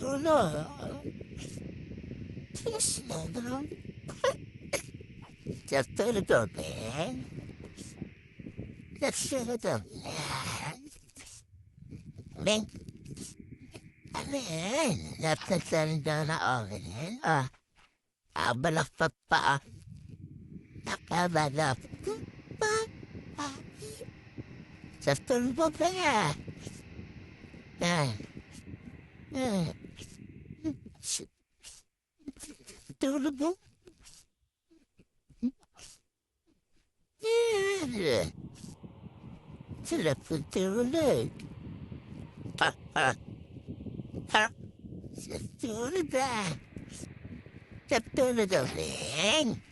No, no, just a little bit. Just a little bit. Amen. Natatanda na amin. Abalak pa pa. Nakabalak pa. Sa tulbo pa nga. Tulbo? Sila po tulog. Sa tulog ba? Sa tulog, Amen.